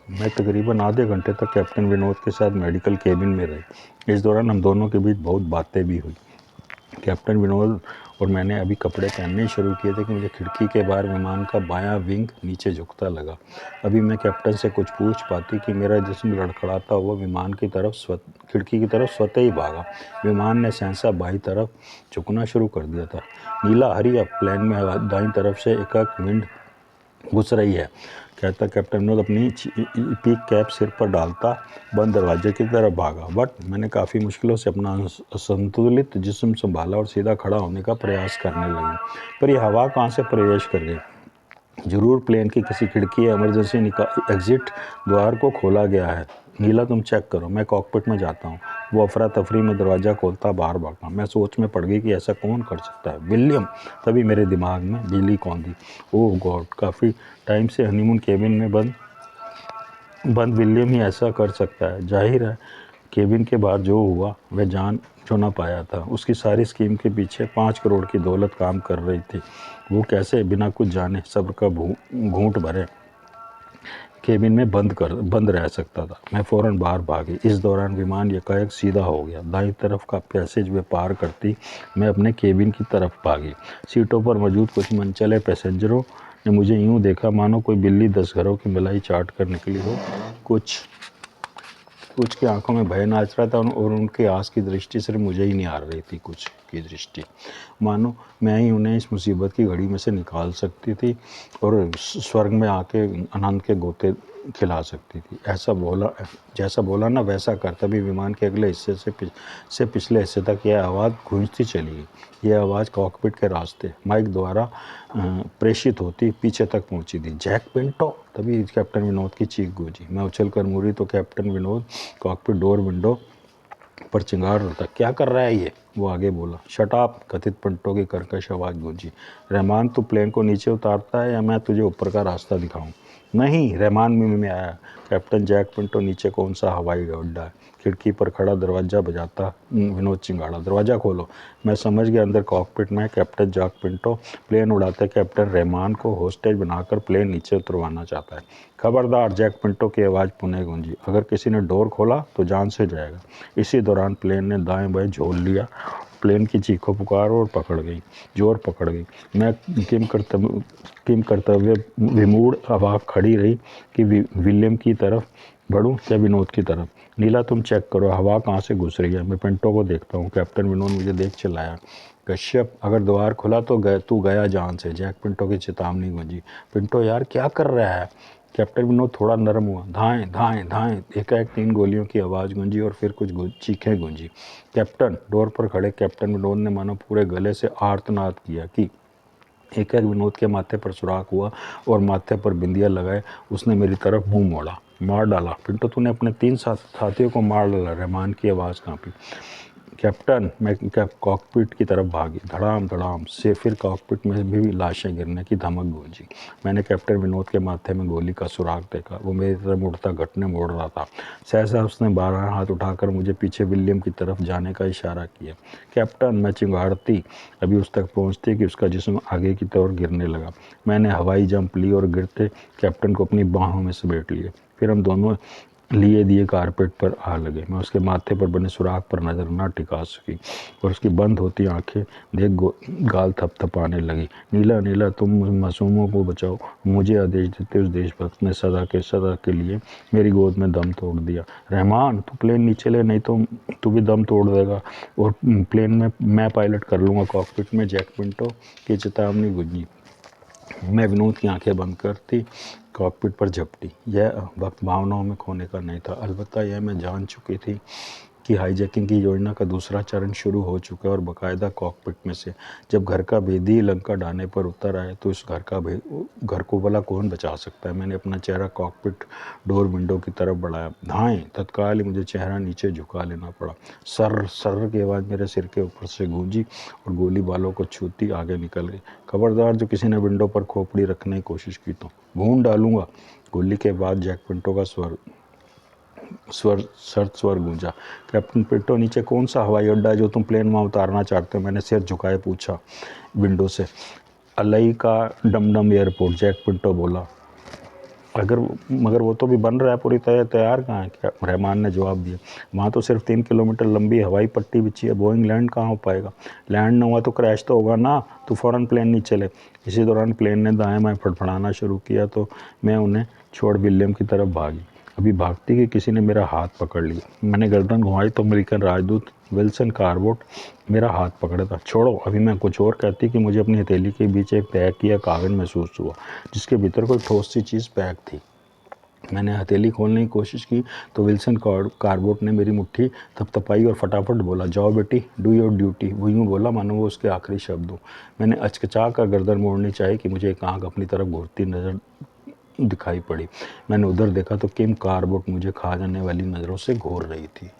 मैं तकरीबन आधे घंटे तक कैप्टन विनोद के साथ मेडिकल केबिन में रही। इस दौरान हम दोनों के बीच बहुत बातें भी हुई। कैप्टन विनोद और मैंने अभी कपड़े पहनने शुरू किए थे कि मुझे खिड़की के बाहर विमान का बायां विंग नीचे झुकता लगा। अभी मैं कैप्टन से कुछ पूछ पाती कि मेरा जिस्म लड़खड़ाता हुआ विमान की तरफ खिड़की की तरफ स्वतः ही भागा। विमान ने सहसा बाईं तरफ झुकना शुरू कर दिया था। नीला हरी अब प्लेन में दाईं तरफ से एक विंड घुस रही है, कहता कैप्टन विनोद अपनी पीक कैप सिर पर डालता बंद दरवाजे की तरफ भागा। बट मैंने काफ़ी मुश्किलों से अपना असंतुलित जिस्म संभाला और सीधा खड़ा होने का प्रयास करने लगी, पर यह हवा कहाँ से प्रवेश कर गई। जरूर प्लेन की किसी खिड़की या इमरजेंसी एग्जिट द्वार को खोला गया है। नीला तुम चेक करो, मैं कॉकपिट में जाता हूँ। वो अफरा तफरी में दरवाज़ा खोलता बाहर भागा। मैं सोच में पड़ गई कि ऐसा कौन कर सकता है। विलियम। तभी मेरे दिमाग में बिजली कौंधी। ओह गॉड, काफ़ी टाइम से हनीमून केबिन में बंद विलियम ही ऐसा कर सकता है। जाहिर है केबिन के बाहर जो हुआ वह जान जो ना पाया था। उसकी सारी स्कीम के पीछे 5 करोड़ की दौलत काम कर रही थी। वो कैसे बिना कुछ जाने सब्र का घूंट भरे केबिन में बंद रह सकता था। मैं फ़ौरन बाहर भागी। इस दौरान विमान एकाएक सीधा हो गया। दाईं तरफ का पैसेज वे पार करती मैं अपने केबिन की तरफ भागी। सीटों पर मौजूद कुछ मनचले पैसेंजरों ने मुझे यूं देखा मानो कोई बिल्ली 10 घरों की मलाई चाट कर निकली हो। कुछ की आंखों में भय नाच रहा था और उनके आस की दृष्टि सिर्फ मुझे ही निहार रही थी। कुछ की दृष्टि मानो मैं ही उन्हें इस मुसीबत की घड़ी में से निकाल सकती थी और स्वर्ग में आके आनंद के गोते खिला सकती थी। जैसा बोला ना वैसा कर। तभी विमान के अगले हिस्से से पिछले हिस्से तक यह आवाज़ गूंजती चली गई। यह आवाज़ कॉकपिट के रास्ते माइक द्वारा प्रेषित होती पीछे तक पहुंची थी। Jack Pinto. तभी कैप्टन विनोद की चीख गूंजी। मैं उछल कर मुड़ी तो captain Vinod cockpit door window पर चिंगार रहा था। क्या कर रहा है ये? वो आगे बोला। शट अप, कथित पिंटो की कर्कश आवाज़ गूंजी। रहमान, तू प्लेन को नीचे उतारता है या मैं तुझे ऊपर का रास्ता दिखाऊं? नहीं, रहमान में आया। कैप्टन जैक पिंटो, नीचे कौन सा हवाई अड्डा है? खिड़की पर खड़ा दरवाज़ा बजाता विनोद चिंगाड़ा। दरवाज़ा खोलो। मैं समझ गया अंदर कॉकपिट में कैप्टन जैक पिंटो प्लेन उड़ाते कैप्टन रहमान को होस्टेज बनाकर प्लेन नीचे उतरवाना चाहता है। खबरदार, जैक पिंटो की आवाज़ पुनः गूंजी। अगर किसी ने डोर खोला तो जान से जाएगा। इसी दौरान प्लेन ने दाएं बाएं झोल लिया। प्लेन की चीखों पुकार और जोर पकड़ गई। मैं किम कर्तव्य विमूढ़ आवाज़ खड़ी रही कि विलियम की तरफ बढ़ूं या विनोद की तरफ। नीला तुम चेक करो, हवा कहाँ से घुस रही है। मैं पिंटो को देखता हूँ। कैप्टन विनोद मुझे देख चिल्लाया। कश्यप, अगर द्वार खुला तो तू गया जान से। जैक पिंटो की चेतावनी गूंजी। पिंटो यार क्या कर रहा है? कैप्टन विनोद थोड़ा नरम हुआ। धाएं धाएं धाएं। एकाएक 3 गोलियों की आवाज़ गूंजी और फिर कुछ चीखें गूंजी। कैप्टन। डोर पर खड़े कैप्टन विनोद ने मानो पूरे गले से आर्तनाद किया कि एक विनोद के माथे पर सुराख हुआ और माथे पर बिंदिया लगाए उसने मेरी तरफ मुंह मोड़ा। मार डाला? पिंटो, तूने अपने 3 साथियों को मार डाला। रहमान की आवाज़ कांपी। कैप्टन। मैं कॉकपिट की तरफ भागी। धड़ाम धड़ाम से फिर कॉकपिट में भी लाशें गिरने की धमक गूंजी। मैंने कैप्टन विनोद के माथे में गोली का सुराग देखा। वो मेरी तरफ मुड़ता घटने मोड़ रहा था। सहसा उसने 12 हाथ उठाकर मुझे पीछे विलियम की तरफ जाने का इशारा किया। कैप्टन। मैं चिंगाड़ती अभी उस तक पहुंचती कि उसका जिस्म आगे की तरफ गिरने लगा। मैंने हवाई जंप ली और गिरते कैप्टन को अपनी बाहों में समेट लिए। फिर हम दोनों लिए दिए कारपेट पर आ लगे। मैं उसके माथे पर बने सुराख पर नजर न टिका सकी और उसकी बंद होती आंखें देख गाल थपथपाने लगी। नीला नीला, तुम मासूमों को बचाओ। मुझे आदेश देते उस देशभक्त ने सदा के लिए मेरी गोद में दम तोड़ दिया। रहमान, तू प्लेन नीचे ले, नहीं तो तू भी दम तोड़ देगा और प्लेन में मैं पायलट कर लूँगा। कॉकपिट में जैक पिंटो की चेतावनी गूंजी। मैं विनोद की आंखें बंद करती कॉकपिट पर झपटी। यह वक्त भावनाओं में खोने का नहीं था। अलबत्ता यह मैं जान चुकी थी कि हाईजैकिंग की योजना का दूसरा चरण शुरू हो चुका है और बाकायदा कॉकपिट में से जब घर का भेदी लंका डाने पर उतर आए तो इस घर को भला कौन बचा सकता है। मैंने अपना चेहरा कॉकपिट डोर विंडो की तरफ बढ़ाया। धाएं। तत्काल ही मुझे चेहरा नीचे झुका लेना पड़ा। सर सर की आवाज़ मेरे सिर के ऊपर से गूंजी और गोली बालों को छूती आगे निकल गई। खबरदार, जो किसी ने विंडो पर खोपड़ी रखने की कोशिश की तो भून डालूंगा। गोली के बाद जैक पिंटो का स्वर गूंजा। कैप्टन पिंटो, नीचे कौन सा हवाई अड्डा है जो तुम प्लेन वहाँ उतारना चाहते हो? मैंने सिर झुकाए पूछा विंडो से। अलई का डमडम एयरपोर्ट, जैक पिंटो बोला। मगर वो तो भी बन रहा है पूरी तरह, तैयार कहाँ है? क्या रहमान ने जवाब दिया, वहाँ तो सिर्फ 3 किलोमीटर लंबी हवाई पट्टी बिछी है, बोइंग लैंड कहाँ हो पाएगा? लैंड ना हुआ तो क्रैश तो होगा ना, तो फ़ौरन प्लेन नीचे ले। इसी दौरान प्लेन ने दाएं बाएं फड़फड़ाना शुरू किया तो मैं उन्हें छोड़ विलियम की तरफ भागी। अभी भागती कि किसी ने मेरा हाथ पकड़ लिया। मैंने गर्दन घुमाई तो अमेरिकन राजदूत विल्सन कार्बोट मेरा हाथ पकड़ा था। छोड़ो, अभी मैं कुछ और कहती कि मुझे अपनी हथेली के बीच एक पैक किया कागज महसूस हुआ, जिसके भीतर कोई ठोस सी चीज़ पैक थी। मैंने हथेली खोलने की कोशिश की तो विल्सन कार्बोट ने मेरी मुट्ठी थपथपाई और फटाफट बोला, जाओ बेटी, डू योर ड्यूटी। वो यूँ बोला मानो वो उसके आखिरी शब्द हो। मैंने अचकचा कर गर्दन मोड़नी चाहिए कि मुझे एक आँख अपनी तरफ घूरती नज़र दिखाई पड़ी। मैंने उधर देखा तो किम कार्बोट मुझे खा जाने वाली नज़रों से घूर रही थी।